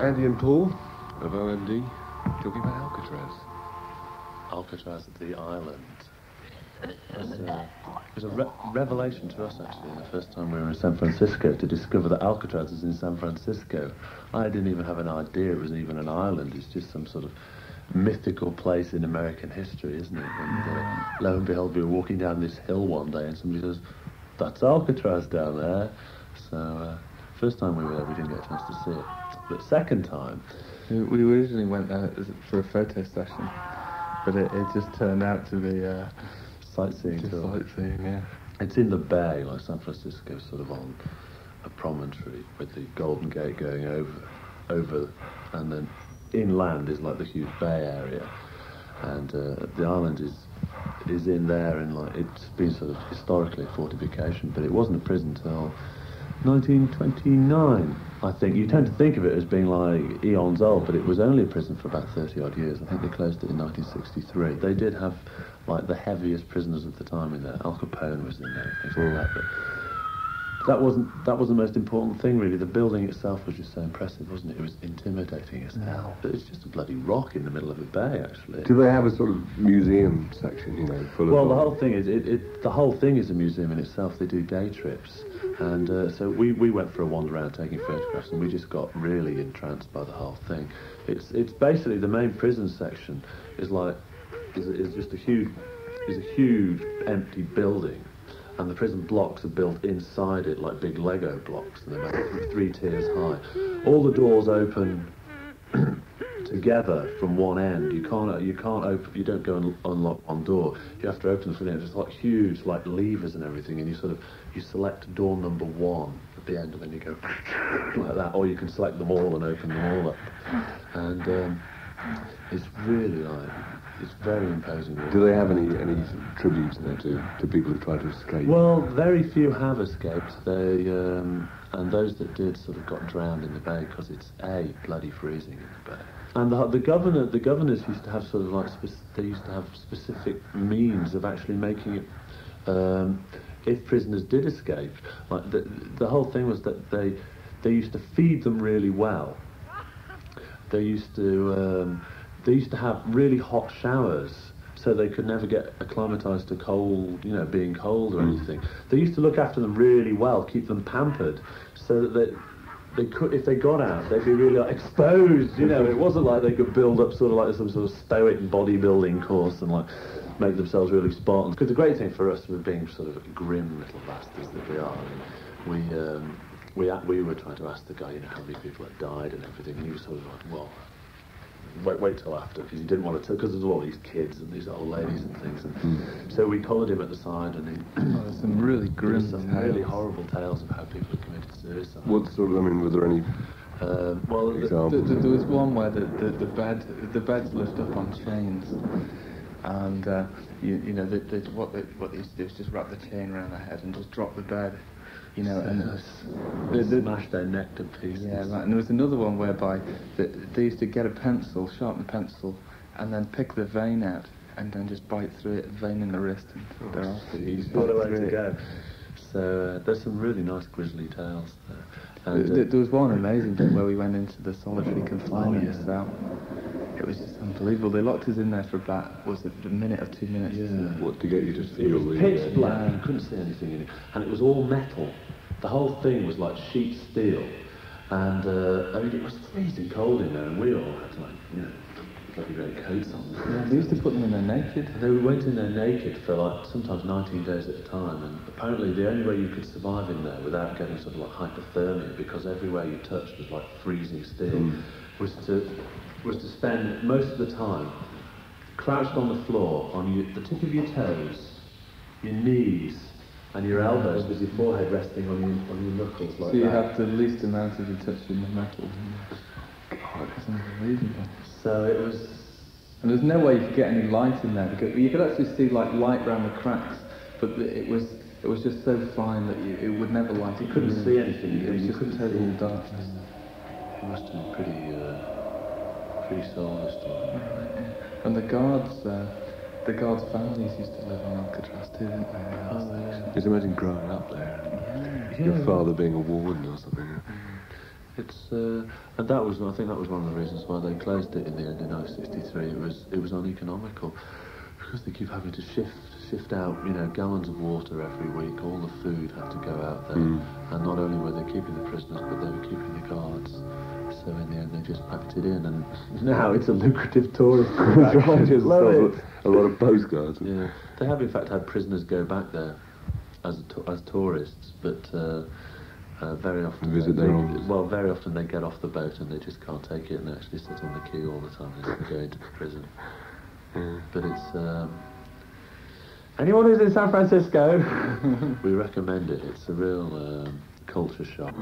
Andy and Paul of OMD talking about Alcatraz. Alcatraz, the island. It was a revelation to us, actually, the first time we were in San Francisco, to discover that Alcatraz is in San Francisco. I didn't even have an idea it was even an island. It's just some sort of mythical place in American history, isn't it? And lo and behold, we were walking down this hill one day and somebody says, "That's Alcatraz down there." So, first time we were there, we didn't get a chance to see it. But second time... We originally went there for a photo session, but it just turned out to be... sightseeing tour. Sightseeing, yeah. It's in the bay, like San Francisco, sort of on a promontory with the Golden Gate going over, and then inland is like the huge bay area, and the island is in there, and like it's been sort of historically a fortification, but it wasn't a prison till 1929, I think. You tend to think of it as being like eons old, but it was only a prison for about 30 odd years. I think they closed it in 1963. They did have like the heaviest prisoners of the time in there. Al Capone was in there, things like that. But that wasn't the most important thing, really. The building itself was just so impressive, wasn't it? It was intimidating as hell. But it's just a bloody rock in the middle of a bay, actually. Do they have a sort of museum section, you know, full of... Well, the whole thing is the whole thing is a museum in itself. They do day trips, and so we went for a wander around taking photographs, and we just got really entranced by the whole thing. It's basically the main prison section is just a huge empty building. And the prison blocks are built inside it like big Lego blocks, and they're about 3 tiers high. All the doors open together from one end. You can't open. You don't go and unlock one door. You have to open them from the end. It's like huge, like levers and everything, and you select door number 1 at the end, and then you go like that, or you can select them all and open them all up. And it's really like. It's very imposing. Do they have any tributes there to people who try to escape? Well, very few have escaped. They and those that did sort of got drowned in the bay because it's bloody freezing in the bay. And the governors used to have sort of like they used to have specific means of actually making it. If prisoners did escape, like the whole thing was that they used to feed them really well. They used to have really hot showers, so they could never get acclimatized to cold, being cold or anything. They used to look after them really well, keep them pampered, so that they could, if they got out, they'd be really exposed. It wasn't like they could build up sort of like some sort of stoic bodybuilding course and like make themselves really Spartans. Because the great thing for us, with being sort of grim little bastards that we are, we were trying to ask the guy, how many people had died and everything, and he was sort of like, well, wait till after, because he didn't want to, because there's all these kids and these old ladies and things, and so we collared him at the side, and there's some really grim, really horrible tales of how people had committed suicide. What sort of? I mean, were there any? There was one where the beds lift up on chains, and what they used to do is just wrap the chain around their head and just drop the bed. And smash their neck to pieces. Yeah, right. And there was another one whereby they used to get a pencil, sharpen a pencil, and then pick the vein out, and then just bite through it, vein in the wrist, and they're off. What a way to go. So there's some really nice grisly tales there. And, there was one amazing bit where we went into the solitary confinement cell. It was just unbelievable. They locked us in there for about, was it a minute or 2 minutes? Yeah. What, to get you to feel the... Pitch black, you couldn't see anything in it. And it was all metal. The whole thing was like sheet steel. And, it was freezing cold in there, and we all had to, bloody red coats on. Yeah, they used to put them in there naked. They went in there naked for like sometimes 19 days at a time, and apparently the only way you could survive in there without getting sort of like hypothermia, because everywhere you touched was like freezing steel, was to spend most of the time crouched on the floor on the tip of your toes, your knees, and your elbows, with your forehead resting on your knuckles like that. So you have the least amount of you touching the metal. God, it's unbelievable. So it was... And there's no way you could get any light in there, because you could actually see like light around the cracks, but it was just so fine that it would never light. You couldn't see anything. You couldn't tell all darkness. It must have been pretty soulless. And the guards' families used to live on Alcatraz too, didn't they? Just imagine growing up there, and your father being a warden or something. It's and that was, I think that was one of the reasons why they closed it in the end in 1963. It was uneconomical because they keep having to shift out, you know, gallons of water every week. All the food had to go out there, and not only were they keeping the prisoners, but they were keeping the guards. So in the end, they just packed it in, and now it's a lucrative tourist attraction. A lot of postcards. Yeah, they have in fact had prisoners go back there as tourists, but very often very often they get off the boat and they just can't take it, and they actually sit on the quay all the time and go into the prison. But it's anyone who's in San Francisco, we recommend it. It's a real culture shock.